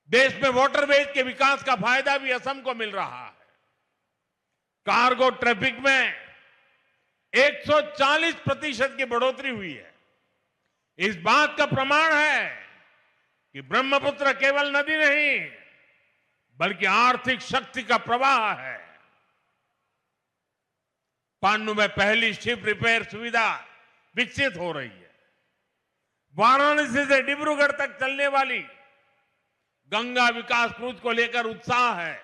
देश में वाटरवेज के विकास का फायदा भी असम को मिल रहा है। कार्गो ट्रैफिक में 140% की बढ़ोतरी हुई है। इस बात का प्रमाण है कि ब्रह्मपुत्र केवल नदी नहीं बल्कि आर्थिक शक्ति का प्रवाह है। पान्नू में पहली शिप रिपेयर सुविधा विकसित हो रही है। वाराणसी से डिब्रूगढ़ तक चलने वाली गंगा विकास क्रूज को लेकर उत्साह है।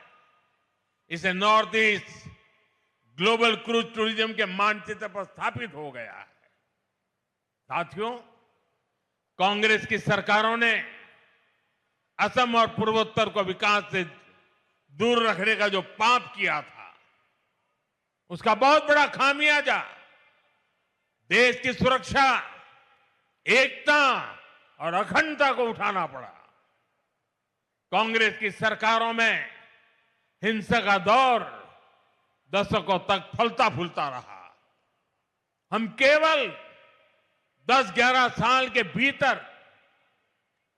इसे north east global cruise tourism के मानचित्र पर स्थापित हो गया है। साथियों, कांग्रेस की सरकारों ने असम और पूर्वोत्तर को विकास से दूर रखने का जो पाप किया था, उसका बहुत बड़ा खामियाजा देश की सुरक्षा, एकता और अखंडता को उठाना पड़ा। कांग्रेस की सरकारों में हिंसा का दौर दशकों तक फलता फूलता रहा। हम केवल 10-11 साल के भीतर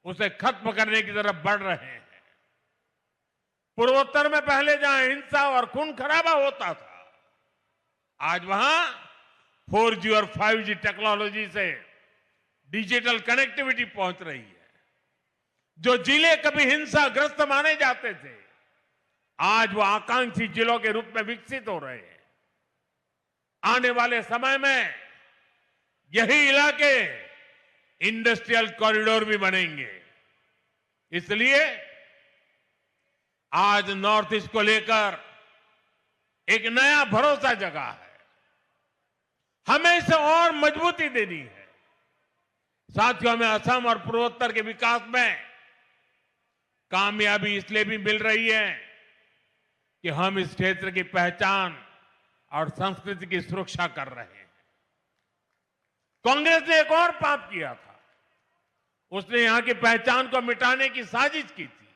उसे खत्म करने की तरफ बढ़ रहे हैं। पूर्वोत्तर में पहले जहां हिंसा और खून खराबा होता था, आज वहां 4G और 5G टेक्नोलॉजी से डिजिटल कनेक्टिविटी पहुंच रही है। जो जिले कभी हिंसाग्रस्त माने जाते थे, आज वो आकांक्षी जिलों के रूप में विकसित हो रहे हैं। आने वाले समय में यही इलाके इंडस्ट्रियल कॉरिडोर भी बनेंगे। इसलिए आज नॉर्थ ईस्ट को लेकर एक नया भरोसा जगा है। हमें इसे और मजबूती देनी है। साथियों, हमें असम और पूर्वोत्तर के विकास में कामयाबी इसलिए भी मिल रही है कि हम इस क्षेत्र की पहचान और संस्कृति की सुरक्षा कर रहे हैं। कांग्रेस ने एक और पाप किया था। उसने यहां की पहचान को मिटाने की साजिश की थी।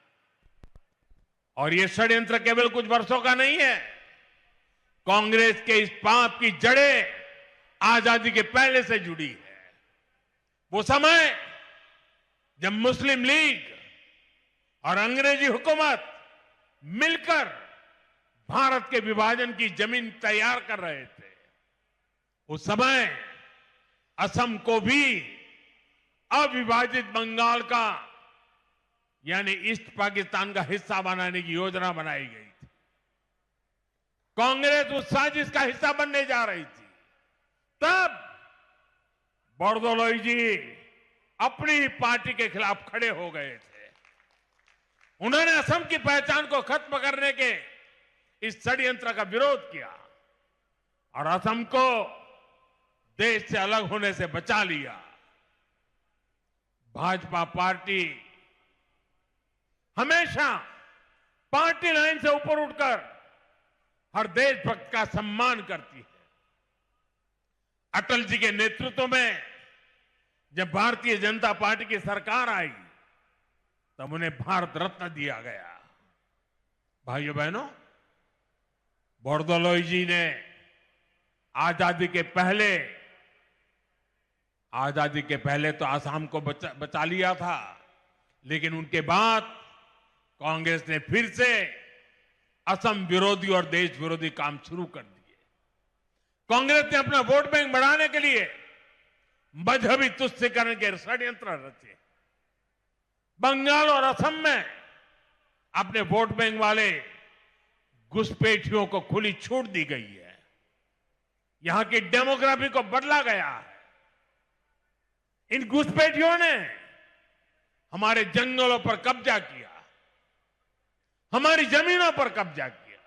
और यह षड्यंत्र केवल कुछ वर्षों का नहीं है। कांग्रेस के इस पाप की जड़ें आजादी के पहले से जुड़ी है। वो समय जब मुस्लिम लीग और अंग्रेजी हुकूमत मिलकर भारत के विभाजन की जमीन तैयार कर रहे थे, उस समय असम को भी अविभाजित बंगाल का यानी ईस्ट पाकिस्तान का हिस्सा बनाने की योजना बनाई गई थी। कांग्रेस उस साजिश का हिस्सा बनने जा रही थी। तब बोरदोलोई जी अपनी पार्टी के खिलाफ खड़े हो गए थे। उन्होंने असम की पहचान को खत्म करने के इस षड्यंत्र का विरोध किया और असम को देश से अलग होने से बचा लिया। भाजपा पार्टी हमेशा पार्टी लाइन से ऊपर उठकर हर देशभक्त का सम्मान करती है। अटल जी के नेतृत्व में जब भारतीय जनता पार्टी की सरकार आई, तब उन्हें भारत रत्न दिया गया। भाइयों बहनों, बोरदोलोई जी ने आजादी के पहले तो आसाम को बचा लिया था, लेकिन उनके बाद कांग्रेस ने फिर से असम विरोधी और देश विरोधी काम शुरू कर दिए। कांग्रेस ने अपना वोट बैंक बढ़ाने के लिए मजहबी तुष्टीकरण के षड्यंत्र रचे। बंगाल और असम में अपने वोट बैंक वाले घुसपैठियों को खुली छूट दी गई है। यहां की डेमोग्राफी को बदला गया है। इन घुसपैठियों ने हमारे जंगलों पर कब्जा किया, हमारी जमीनों पर कब्जा किया।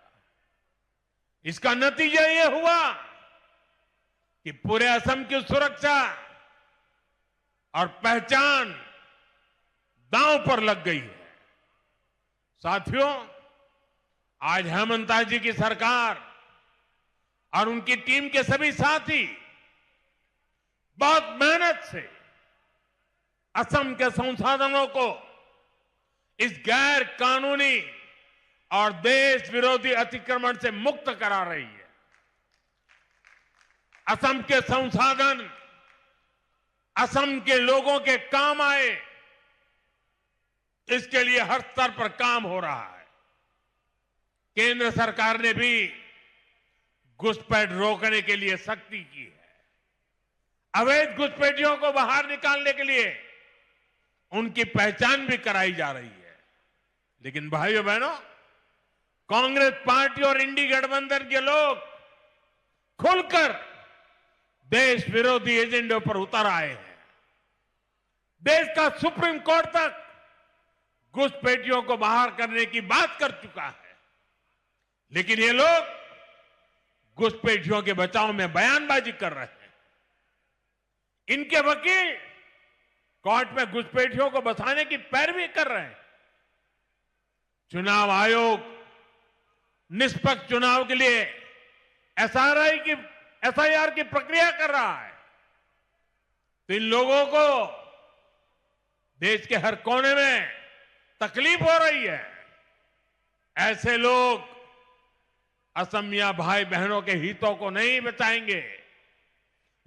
इसका नतीजा यह हुआ कि पूरे असम की सुरक्षा और पहचान दांव पर लग गई है। साथियों, आज हेमंता जी की सरकार और उनकी टीम के सभी साथी बहुत मेहनत से असम के संसाधनों को इस गैर कानूनी और देश विरोधी अतिक्रमण से मुक्त करा रही है। असम के संसाधन असम के लोगों के काम आए। इसके लिए हर स्तर पर काम हो रहा है। केंद्र सरकार ने भी घुसपैठ रोकने के लिए सख्ती की है। अवैध घुसपैठियों को बाहर निकालने के लिए उनकी पहचान भी कराई जा रही है। लेकिन भाइयों बहनों, कांग्रेस पार्टी और इंडी गठबंधन के लोग खुलकर देश विरोधी एजेंडों पर उतर आए हैं। देश का सुप्रीम कोर्ट तक घुसपैठियों को बाहर करने की बात कर चुका है। लेकिन ये लोग घुसपैठियों के बचाव में बयानबाजी कर रहे हैं। इनके वकील कोर्ट में घुसपैठियों को बचाने की पैरवी कर रहे हैं। चुनाव आयोग निष्पक्ष चुनाव के लिए एसआईआर की प्रक्रिया कर रहा है, तो इन लोगों को देश के हर कोने में तकलीफ हो रही है। ऐसे लोग असमिया भाई बहनों के हितों को नहीं बचाएंगे।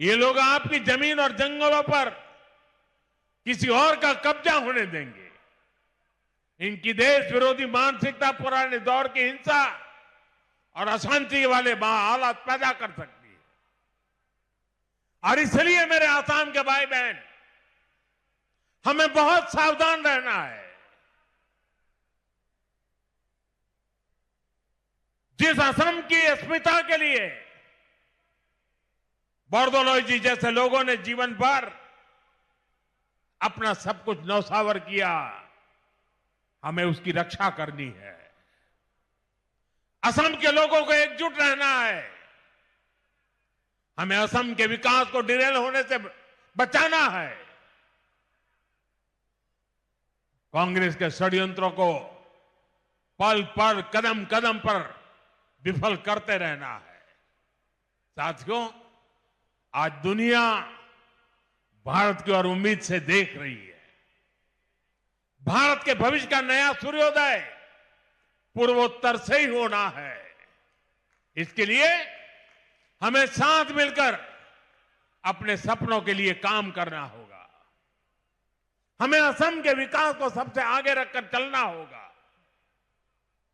ये लोग आपकी जमीन और जंगलों पर किसी और का कब्जा होने देंगे। इनकी देश विरोधी मानसिकता पुराने दौर की हिंसा और अशांति वाले हालात पैदा कर सकती है। और इसलिए मेरे आसाम के भाई बहन, हमें बहुत सावधान रहना है। जिस असम की अस्मिता के लिए बोरदोलोई जैसे लोगों ने जीवन भर अपना सब कुछ न्यौछावर किया, हमें उसकी रक्षा करनी है। असम के लोगों को एकजुट रहना है। हमें असम के विकास को डिरेल होने से बचाना है। कांग्रेस के षड्यंत्रों को पल पल कदम कदम पर विफल करते रहना है। साथियों, आज दुनिया भारत की ओर उम्मीद से देख रही है। भारत के भविष्य का नया सूर्योदय पूर्वोत्तर से ही होना है। इसके लिए हमें साथ मिलकर अपने सपनों के लिए काम करना होगा। हमें असम के विकास को सबसे आगे रखकर चलना होगा।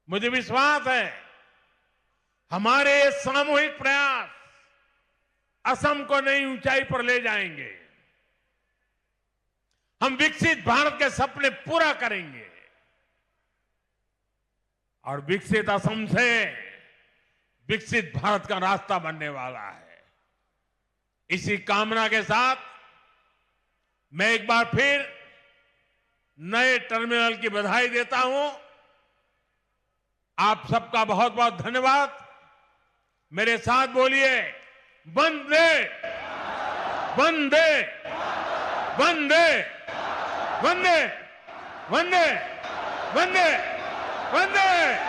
मुझे विश्वास है हमारे सामूहिक प्रयास असम को नई ऊंचाई पर ले जाएंगे। हम विकसित भारत के सपने पूरा करेंगे और विकसित असम से विकसित भारत का रास्ता बनने वाला है। इसी कामना के साथ मैं एक बार फिर नए टर्मिनल की बधाई देता हूं। आप सबका बहुत बहुत धन्यवाद। मेरे साथ बोलिए, वंदे वंदे वंदे वंदे वंदे वंदे वंदे।